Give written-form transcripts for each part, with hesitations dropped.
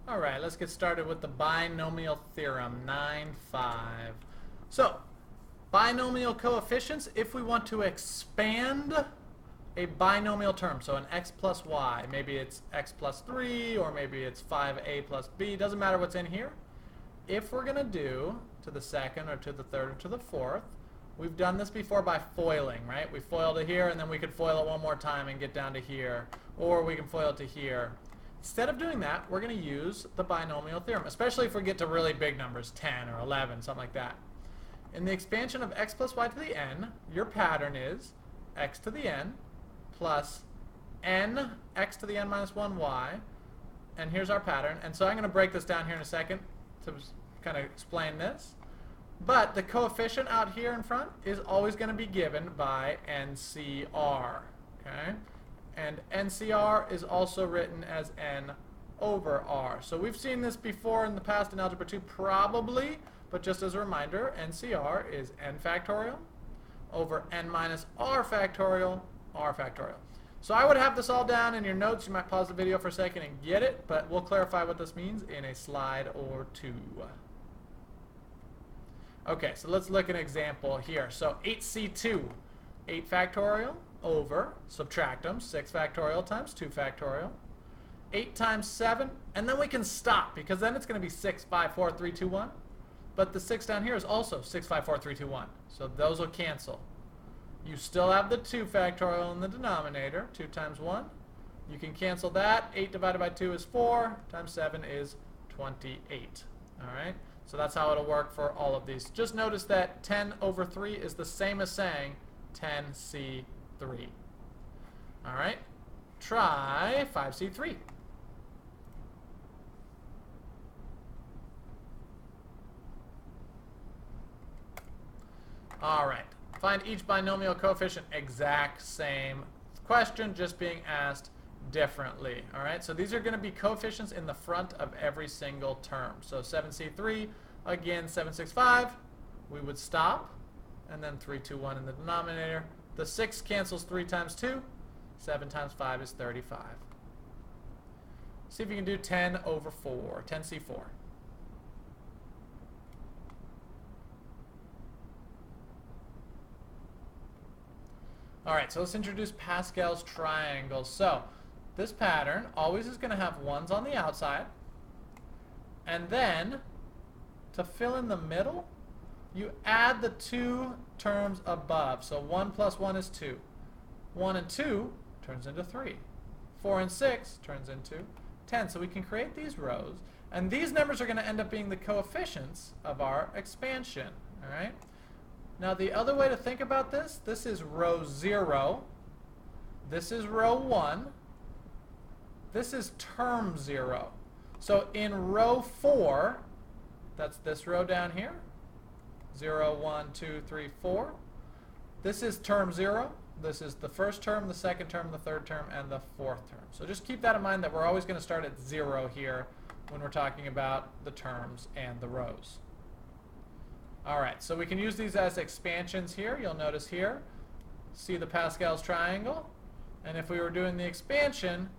All right, let's get started with the binomial theorem, 9-5. So, binomial coefficients, if we want to expand a binomial term, so an x plus y, maybe it's x plus 3, or maybe it's 5a plus b, doesn't matter what's in here. If we're going to do to the second or to the third or to the fourth, we've done this before by foiling, right? We foiled it here, and then we could foil it one more time and get down to here, or we can foil it to here. Instead of doing that, we're going to use the binomial theorem, especially if we get to really big numbers, 10 or 11, something like that. In the expansion of x plus y to the n, your pattern is x to the n plus n x to the n minus 1y. And here's our pattern. And so I'm going to break this down here in a second to kind of explain this. But the coefficient out here in front is always going to be given by NCR. Okay? And NCR is also written as n over r. So we've seen this before in the past in Algebra 2 probably, but just as a reminder, NCR is n factorial over n minus r factorial, r factorial. So I would have this all down in your notes. You might pause the video for a second and get it, but we'll clarify what this means in a slide or two. Okay, so let's look at an example here. So 8c2, 8 factorial over, subtract them, 6 factorial times 2 factorial, 8 times 7, and then we can stop because then it's going to be 6, 5, 4, 3, 2, 1. But the 6 down here is also 6, 5, 4, 3, 2, 1. So those will cancel. You still have the 2 factorial in the denominator, 2 times 1. You can cancel that. 8 divided by 2 is 4, times 7 is 28. All right? So that's how it'll work for all of these. Just notice that 10 over 3 is the same as saying 10c3. All right? Try 5c3. All right. Find each binomial coefficient. Exact same question, just being asked differently. All right, so these are going to be coefficients in the front of every single term. So 7c3, again 765, we would stop, and then 3, 2, 1 in the denominator. The 6 cancels 3 times 2, 7 times 5 is 35. See if you can do 10 over 4, 10c4. All right, so let's introduce Pascal's triangle. So this pattern always is going to have 1s on the outside, and then to fill in the middle, you add the 2 terms above. So 1 plus 1 is 2. 1 and 2 turns into 3. 4 and 6 turns into 10. So we can create these rows, and these numbers are going to end up being the coefficients of our expansion. All right? Now the other way to think about this is row 0, this is row 1, this is term 0. So in row 4, that's this row down here, 0, 1, 2, 3, 4, this is term 0, this is the first term, the second term, the third term, and the fourth term. So just keep that in mind that we're always going to start at 0 here when we're talking about the terms and the rows. All right, so we can use these as expansions here. You'll notice here, see the Pascal's triangle. And if we were doing the expansion,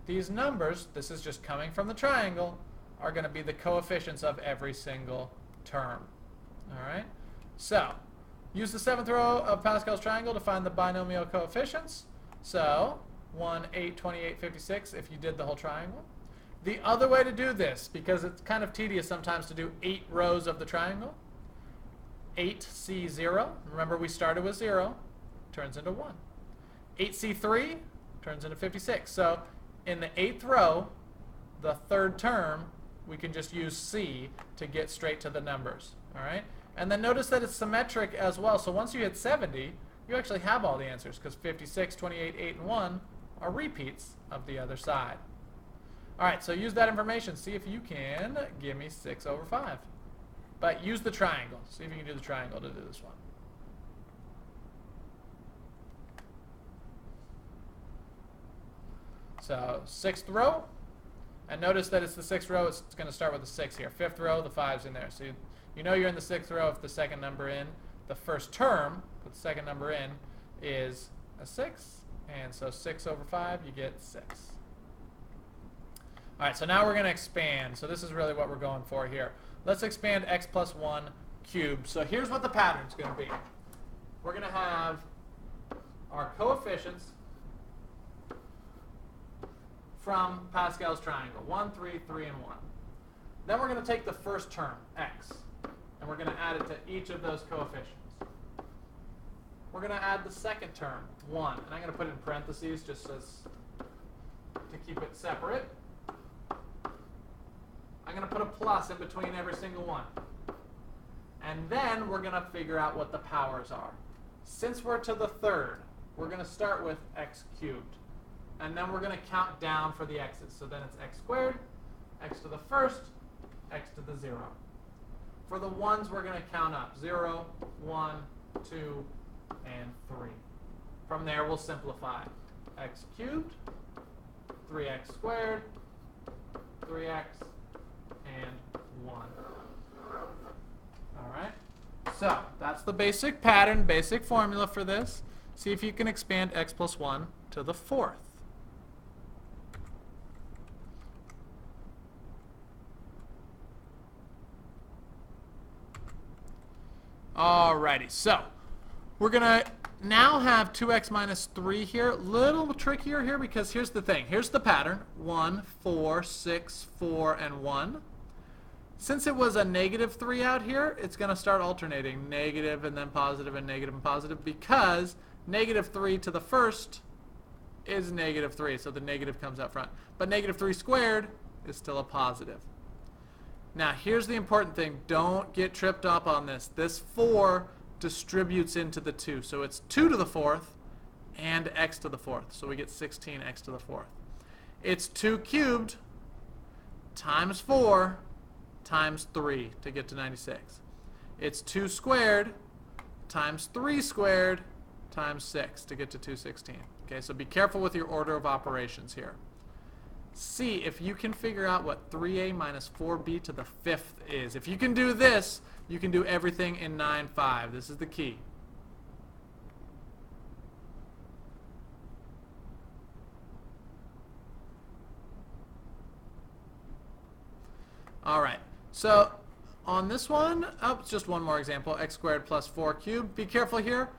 these numbers, this is just coming from the triangle, are going to be the coefficients of every single term. All right, so use the 7th row of Pascal's triangle to find the binomial coefficients. So 1, 8, 28, 56 if you did the whole triangle. The other way to do this, because it's kind of tedious sometimes to do 8 rows of the triangle, 8c0, remember we started with 0, turns into 1. 8c3 turns into 56. So in the 8th row, the third term, we can just use c to get straight to the numbers. All right? And then notice that it's symmetric as well. So once you hit 70, you actually have all the answers because 56, 28, 8, and 1 are repeats of the other side. All right, so use that information. See if you can give me 6 over 5. But use the triangle. See if you can do the triangle to do this one. So 6th row, and notice that it's the 6th row. It's going to start with the 6 here. 5th row, the 5's in there. So you know you're in the 6th row if the second number in. The first term, put the second number in, is a 6. And so 6 over 5, you get 6. All right, so now we're going to expand. So this is really what we're going for here. Let's expand x plus 1 cubed. So here's what the pattern's going to be. We're going to have our coefficients from Pascal's triangle, 1, 3, 3, and 1. Then we're going to take the first term, x, and we're going to add it to each of those coefficients. We're going to add the second term, 1, and I'm going to put it in parentheses just as to keep it separate. I'm going to put a plus in between every single one. And then we're going to figure out what the powers are. Since we're to the third, we're going to start with x cubed. And then we're going to count down for the x's. So then it's x squared, x to the first, x to the 0. For the ones, we're going to count up. 0, 1, 2, and 3. From there, we'll simplify. X cubed, 3x squared, 3x, and 1. All right? So that's the basic pattern, basic formula for this. See if you can expand x plus 1 to the fourth. Alrighty, so we're going to now have 2x minus 3 here. Little trickier here because here's the thing. Here's the pattern. 1, 4, 6, 4, and 1. Since it was a negative 3 out here, it's going to start alternating. Negative and then positive and negative and positive because negative 3 to the first is negative 3. So the negative comes out front. But negative 3 squared is still a positive. Now, here's the important thing. Don't get tripped up on this. This 4 distributes into the 2. So it's 2 to the fourth and x to the fourth. So we get 16x to the fourth. It's 2 cubed times 4 times 3 to get to 96. It's 2 squared times 3 squared times 6 to get to 216. Okay, so be careful with your order of operations here. See if you can figure out what 3a minus 4b to the fifth is. If you can do this, you can do everything in 9-5. This is the key. All right. So on this one, it's just one more example. X squared plus 4 cubed. Be careful here.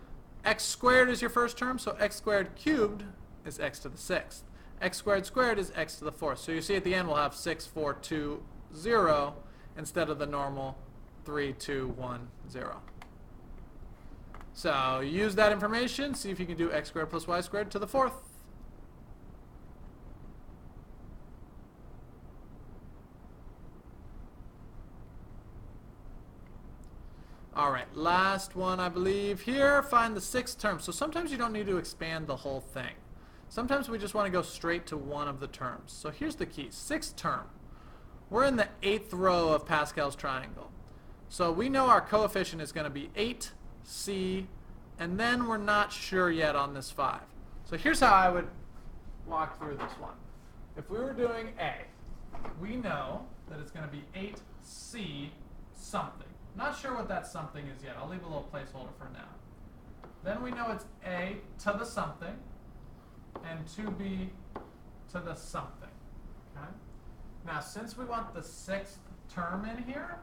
X squared is your first term, so x squared cubed is x to the sixth. X squared squared is x to the fourth. So you see at the end we'll have 6, 4, 2, 0 instead of the normal 3, 2, 1, 0. So use that information. See if you can do x squared plus y squared to the fourth. All right, last one I believe here. Find the sixth term. So sometimes you don't need to expand the whole thing. Sometimes we just want to go straight to one of the terms. So here's the key. Sixth term. We're in the 8th row of Pascal's triangle. So we know our coefficient is going to be 8, C, and then we're not sure yet on this 5. So here's how I would walk through this one. If we were doing A, we know that it's going to be 8C something. Not sure what that something is yet. I'll leave a little placeholder for now. Then we know it's A to the something and 2B to the something. Okay? Now, since we want the sixth term in here,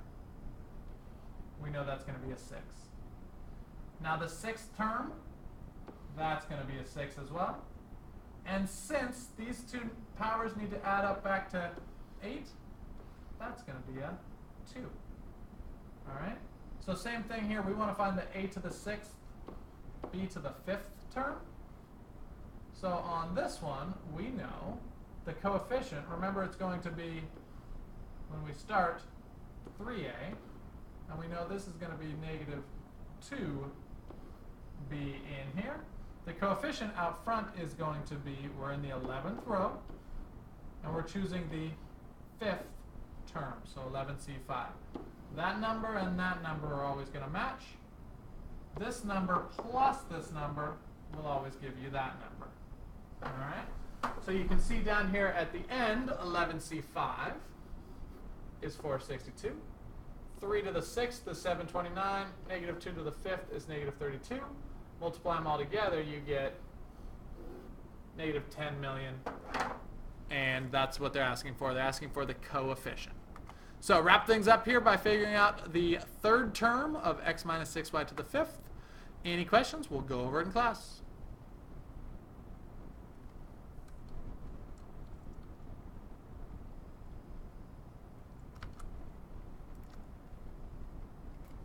we know that's going to be a 6. Now, the sixth term, that's going to be a 6 as well. And since these two powers need to add up back to 8, that's going to be a 2. All right? So same thing here. We want to find the A to the 6th, B to the 5th term. So on this one, we know the coefficient, remember it's going to be, when we start, 3a, and we know this is going to be negative 2b in here. The coefficient out front is going to be, we're in the 11th row, and we're choosing the 5th term, so 11c5. That number and that number are always going to match. This number plus this number will always give you that number. All right? So you can see down here at the end, 11c5 is 462. 3 to the 6th is 729. Negative 2 to the 5th is negative 32. Multiply them all together, you get negative 10 million And that's what they're asking for. They're asking for the coefficient. So wrap things up here by figuring out the third term of x minus 6y to the fifth. Any questions? We'll go over it in class.